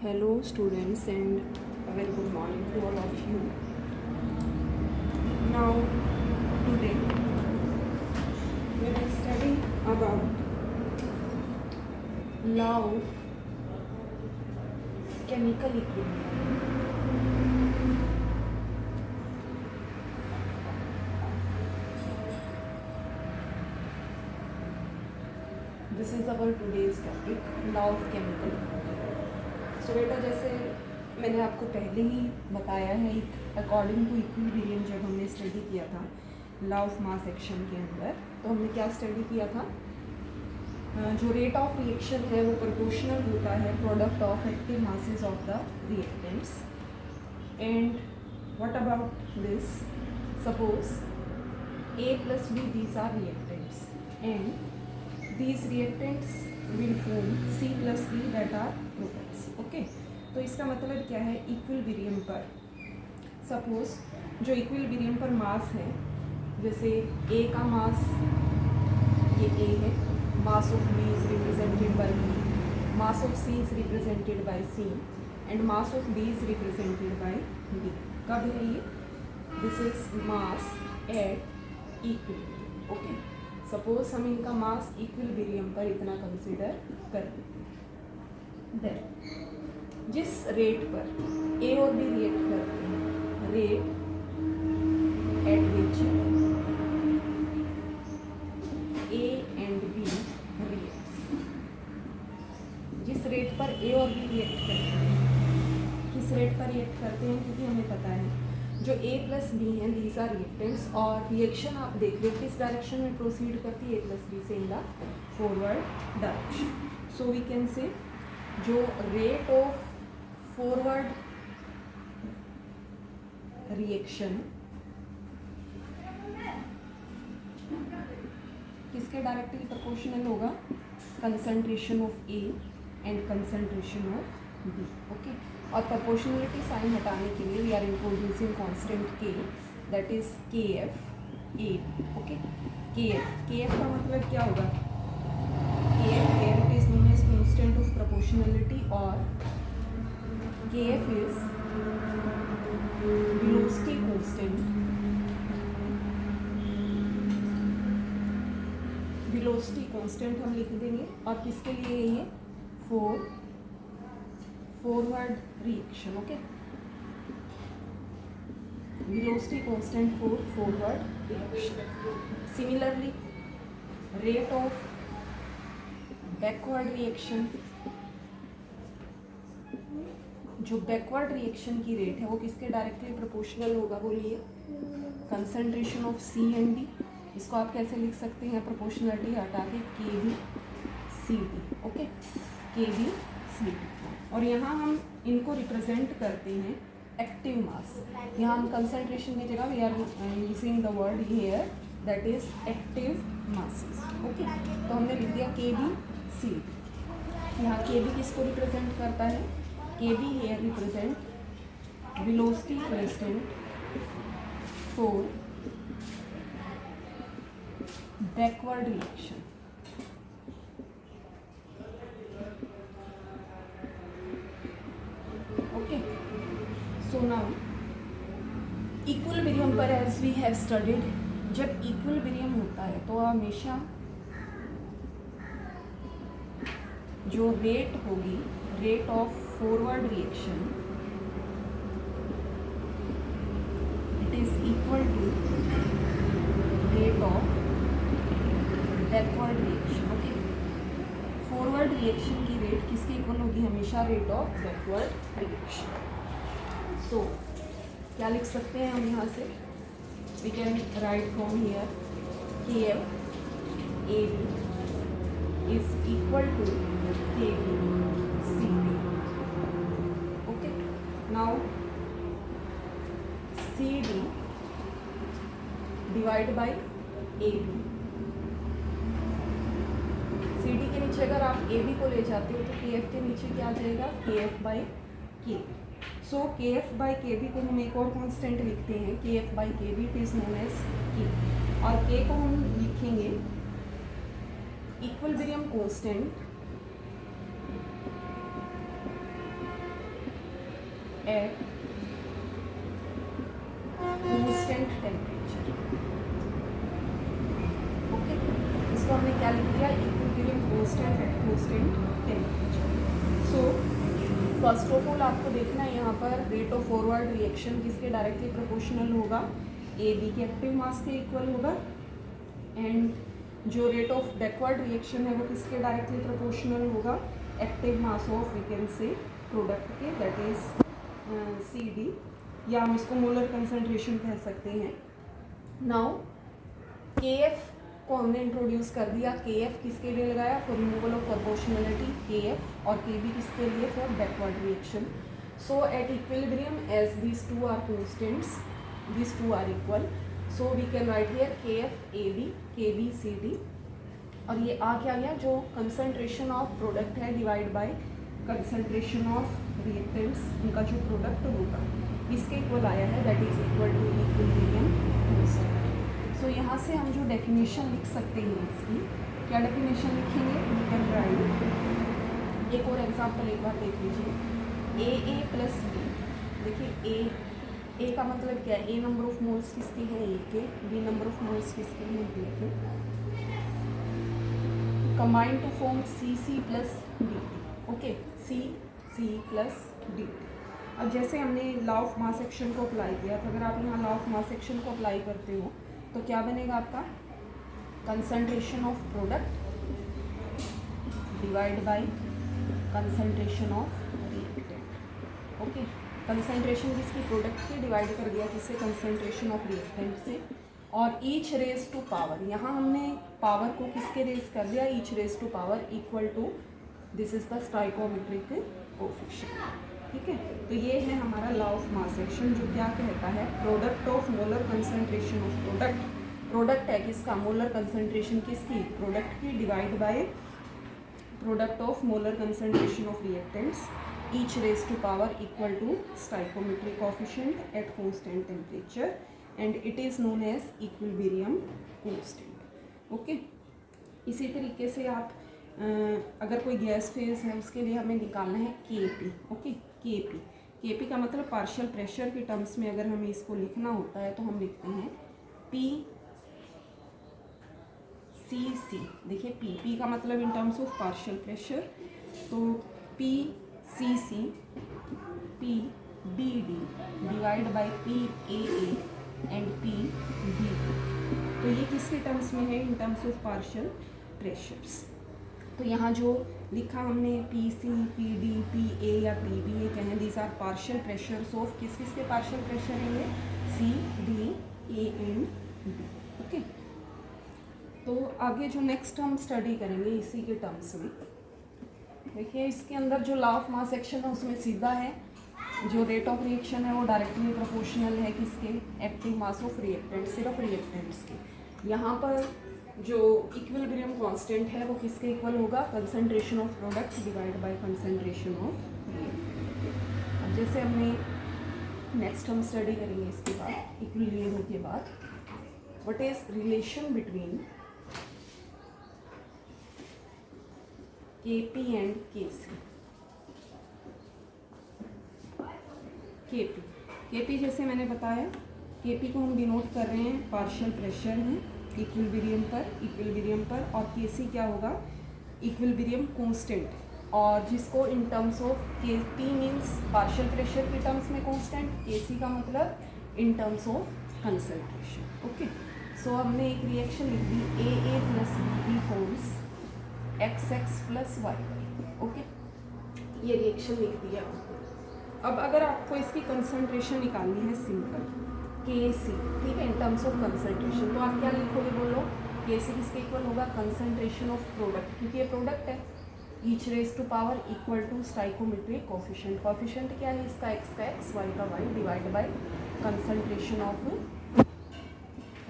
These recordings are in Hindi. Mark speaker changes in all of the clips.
Speaker 1: Hello students and a very good morning to all of you. Now today we will study about law of chemical equilibrium. This is our today's topic, law of chemical equilibrium. So बेटा जैसे मैंने आपको पहले ही बताया है, अकॉर्डिंग टू इक्विलिब्रियम जब हमने स्टडी किया था लॉ ऑफ मास एक्शन के अंदर, तो हमने क्या स्टडी किया था, जो रेट ऑफ रिएक्शन है वो प्रोपोर्शनल होता है product of active masses of the reactants. And what about this, suppose A plus B, these are reactants and these reactants will form C plus B that are products. Okay, तो इसका मतलब क्या है, इक्विलिब्रियम पर सपोज जो इक्विलिब्रियम पर मास है, जैसे A का मास ये A है, mass of B is represented by B, mass of C is represented by C and mass of B is represented by D. कब है ये, this is mass at equilibrium. Okay, suppose हम इनका मास इक्विलिब्रियम पर इतना कंसीडर कर दें. जिस रेट पर ए और बी रिएक्ट करते हैं, rate at which A and B reacts, जिस रेट पर ए और बी रिएक्ट करते हैं, किस रेट पर रिएक्ट करते हैं, क्योंकि हमें पता है जो A प्लस बी हैं दीज आर रिएक्टेंट्स, और रिएक्शन आप देख रहे हो किस डायरेक्शन में प्रोसीड करती है, A प्लस बी से in the forward direction. So we can say जो रेट ऑफ फॉरवर्ड रिएक्शन किसके डायरेक्टली प्रोपोर्शनल होगा, concentration of A and concentration of B. Okay, और प्रोपोर्शनलिटी साइन हटाने के लिए we are introducing constant K, that is KF A. Okay, KF का मतलब क्या होगा, KF here it is known as constant of proportionality, और KF is velocity constant. Velocity constant हम लिख देंगे, और किसके लिए ये forward reaction. Okay, velocity constant for forward reaction. Similarly rate of backward reaction, जो बैकवर्ड रिएक्शन की रेट है वो किसके डायरेक्टली प्रोपोर्शनल होगा, बोलिए, concentration of C and D. इसको आप कैसे लिख सकते हैं, प्रोपोर्शनलिटी हटा के KBCD. Okay, KBCD. और यहाँ हम इनको रिप्रेजेंट करते हैं एक्टिव मास. यहाँ हम कंसंट्रेशन की जगह we are using the word here that is active masses. Okay, तो हमने लिख दिया KBCD. यहाँ KB किसको रिप्रेजेंट करता है, KB here represent velocity constant for backward reaction. Okay, so now equilibrium पर एज वी हैव स्टडीड, जब इक्विलिब्रियम होता है तो हमेशा जो रेट होगी, rate of forward reaction, it is equal to rate of backward reaction. Okay, forward reaction की रेट किसके इक्वल होगी, हमेशा rate of backward reaction. So क्या लिख सकते हैं हम यहाँ से, we can write from here KF AB is equal to KBCD. Okay, now CD divide by AB. CD के नीचे अगर आप AB को ले जाते हो तो KF के नीचे क्या आ जाएगा, KF by KB. So KF by KB को हम एक और कांस्टेंट लिखते हैं, KF by KB it is known as K, और K को हम लिखेंगे equilibrium constant at constant temperature. Okay, इसको हमने क्या लिख दिया, equilibrium constant at constant temperature. So first of all आपको देखना है यहाँ पर रेट ऑफ फॉरवर्ड रिएक्शन किसके डायरेक्टली प्रोपोर्शनल होगा, ए बी के एक्टिव मास के इक्वल होगा, एंड जो रेट ऑफ बैकवर्ड रिएक्शन है वो किसके डायरेक्टली प्रोपोर्शनल होगा, active mass of we can say product के, दैट इज सी डी, या हम इसको मोलर कंसंट्रेशन कह सकते हैं। नाउ के एफ को हमने इंट्रोड्यूस कर दिया, के एफ किसके लिए लगाया, for removal of proportionality K F, और के बी किसके लिए, for backward reaction. So at equilibrium as these two are constants, these two are equal, so we can write here kf ab kb cd, और ये आ क्या गया, जो कंसंट्रेशन ऑफ प्रोडक्ट है divide by concentration of reactants, उनका जो प्रोडक्ट होगा इसके इक्वल आया है, that is equal to equilibrium constant. So यहाँ से हम जो डेफिनेशन लिख सकते हैं इसकी, क्या डेफिनेशन लिखेंगे, वी कैन राइट, एक और एग्जाम्पल एक बार देख लीजिए, ए प्लस बी। देखिए ए का मतलब क्या है, ए नंबर ऑफ मोल्स किसके हैं, ए के, बी नंबर ऑफ मोल्स किसके हैं, बी के, combine to form C C plus D. Okay, C C plus D. अब जैसे हमने लॉ ऑफ मास एक्शन को अप्लाई किया, तो अगर आप यहाँ लॉ ऑफ मास एक्शन को अप्लाई करते हो तो क्या बनेगा आपका, concentration of product divide by concentration of reactant. Okay, concentration किसकी, प्रोडक्ट से, डिवाइड कर दिया किससे, कंसंट्रेशन ऑफ रिएक्टेंट से, और ईच रेज टू पावर, यहाँ हमने पावर को किसके रेज कर दिया, each raise to power equal to, this is the stoichiometric coefficient. ठीक है, तो ये है हमारा लॉ ऑफ मास एक्शन, जो क्या कहता है, product of molar concentration of product, product है किसका, मोलर कंसंट्रेशन किसकी, प्रोडक्ट की, divide by product of molar concentration of reactants, each raised to power equal to stoichiometric coefficient at constant temperature, and it is known as equilibrium constant. Okay, इसी तरीके से आप अगर कोई गैस फेज है उसके लिए हमें निकालना है के पी। ओके, के पी का मतलब पार्शियल प्रेशर के टर्म्स में अगर हमें इसको लिखना होता है तो हम लिखते हैं पी सी सी। देखिए पी का मतलब in terms of partial pressure, तो P C C P B D divide by P A and P B. तो ये किसके टर्म्स में है, in terms of partial pressures. तो यहाँ जो लिखा हमने P C P D P A या पी बी, ये कहें these are partial pressures of किस किस के पार्शियल प्रेशर हैं ये, C D A and B. Okay, तो आगे जो नेक्स्ट हम स्टडी करेंगे इसी के टर्म्स में, देखिए इसके अंदर जो लॉ ऑफ मास एक्शन है उसमें सीधा है, जो रेट ऑफ रिएक्शन है वो डायरेक्टली प्रोपोर्शनल है किसके, एक्टिव मास ऑफ रिएक्टेंट, सिर्फ रिएक्टेंट्स के। यहाँ पर जो इक्विलिब्रियम कांस्टेंट है वो किसके इक्वल होगा, concentration of product divide by concentration of reactant. अब जैसे हमने नेक्स्ट हम स्टडी करेंगे इसके बाद, इक्विलिब्रियम के बाद, what is relation between Kp and Kc। Kp जैसे मैंने बताया, Kp को हम डिनोट कर रहे हैं पार्शियल प्रेशर है इक्विलिब्रियम पर, और Kc क्या होगा, इक्विलिब्रियम कांस्टेंट, और जिसको in terms of Kp means partial pressure के टर्म्स में कांस्टेंट, Kc का मतलब in terms of concentration. Okay, so हमने एक रिएक्शन लिख दी, A plus B forms XX plus Y. Okay, ये रिएक्शन लिख दिया। अब अगर आपको इसकी कंसंट्रेशन निकालनी है सिंपल, Kc, ठीक है, इन टर्म्स ऑफ कंसंट्रेशन, तो आप क्या लिखोगे, बोलो, Kc किसके इक्वल होगा, कंसंट्रेशन ऑफ प्रोडक्ट, क्योंकि ये प्रोडक्ट है, each raise to power equal to stoichiometric coefficient. Coefficient क्या है इसका, x का x, y का y divide by concentration of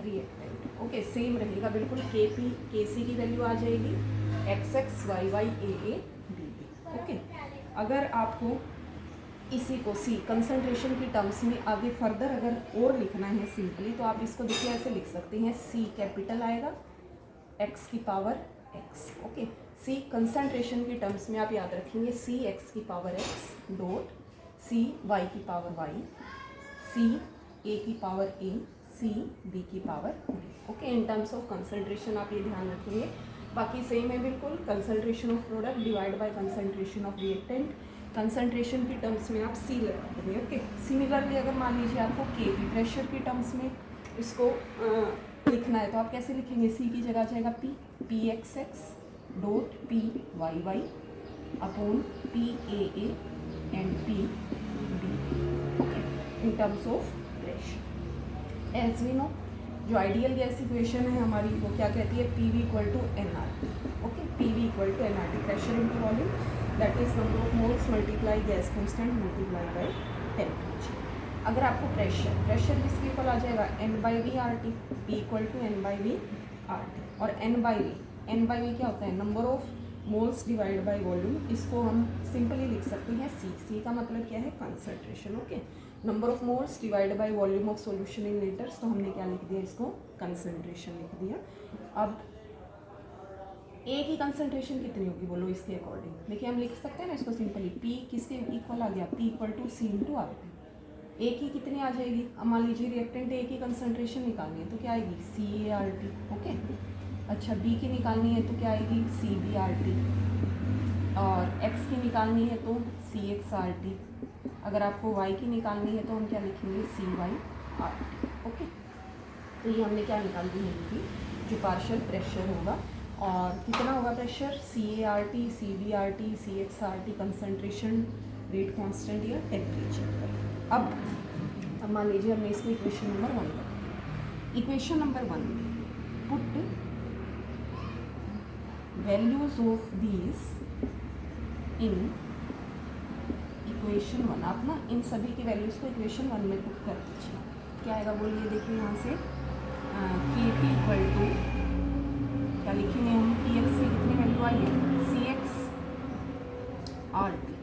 Speaker 1: reactant. Okay, same रहेगा बिल्कुल, Kc की वैल्यू आ जाएगी XX YY AA BB। Okay, अगर आपको इसी को C कंसंट्रेशन की टर्म्स में आगे फर्दर अगर और लिखना है सिंपली, तो आप इसको देखिए ऐसे लिख सकते हैं, C कैपिटल आएगा, X की power X। Okay, C concentration की टर्म्स में आप याद रखेंगे C X की power X dot C Y की पावर वाई, सी ए की पावर ए, सी बी की power B. Okay, in terms of concentration आप ये ध्यान रखेंगे। बाकी सेम है बिल्कुल, concentration of product divide by concentration of reactant. Concentration की टर्म्स में आप सी लगा देंगे। ओके, सिमिलरली अगर मान लीजिए आपको के पी प्रेशर की टर्म्स में इसको लिखना है तो आप कैसे लिखेंगे? सी की जगह जाएगा P, P X X dot P Y Y upon P A and P B. Okay, in terms of pressure. As we know, जो आइडियल गैस इक्वेशन है हमारी वो क्या कहती है? P V equal to N R T. Okay, P V equal to N R T, pressure into volume, that is number of moles multiply gas constant multiply by temperature. अगर आपको प्रेशर किसके इक्वल आ जाएगा? N by V R T, P equal to N by V R T. और एन बाई वी क्या होता है? Number of moles divide by volume. इसको हम सिंपली लिख सकते हैं सी। सी का मतलब क्या है? Concentration. Okay, number of moles divide by volume of solution in litres, तो हमने क्या लिख दिया? इसको कंसंट्रेशन लिख दिया। अब ए की कंसंट्रेशन कितनी होगी बोलो इसके अकॉर्डिंग? देखिए हम लिख सकते हैं ना इसको सिंपली, पी किसके इक्वल आ गया? P equal to C into R T. A की कितनी आ जाएगी? अब मान लीजिए रिएक्टेंट ए की कंसंट्रेशन निकालनी है तो क्या आएगी? C A R T. Okay, अच्छा बी की निकालनी है तो क्या आएगी? C B R T. और एक्स की निकालनी है तो सी एक्स आर टी। अगर आपको वाई की निकालनी है तो हम क्या लिखेंगे? सी वाई आर टी। ओके, तो ये हमने क्या निकाल दी है इनकी जो पार्शियल प्रेशर होगा। और कितना होगा pressure? C A R T, C B R T, C X R T, concentration, rate constant या टेम्परेचर। अब मान लीजिए हमने इसको इक्वेशन नंबर 1 कर दिया। इक्वेशन नंबर 1 में put values of these in equation 1। आप ना इन सभी की वैल्यूज़ को इक्वेशन 1 में पुट कर दीजिए। क्या आएगा बोलिए? देखिए यहाँ से के पी इक्वल टू क्या लिखेंगे हम? पी एक्स की कितनी वैल्यू आई है? सी X R T,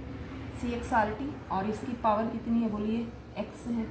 Speaker 1: C X R T. और इसकी पावर कितनी है बोलिए? एक्स है,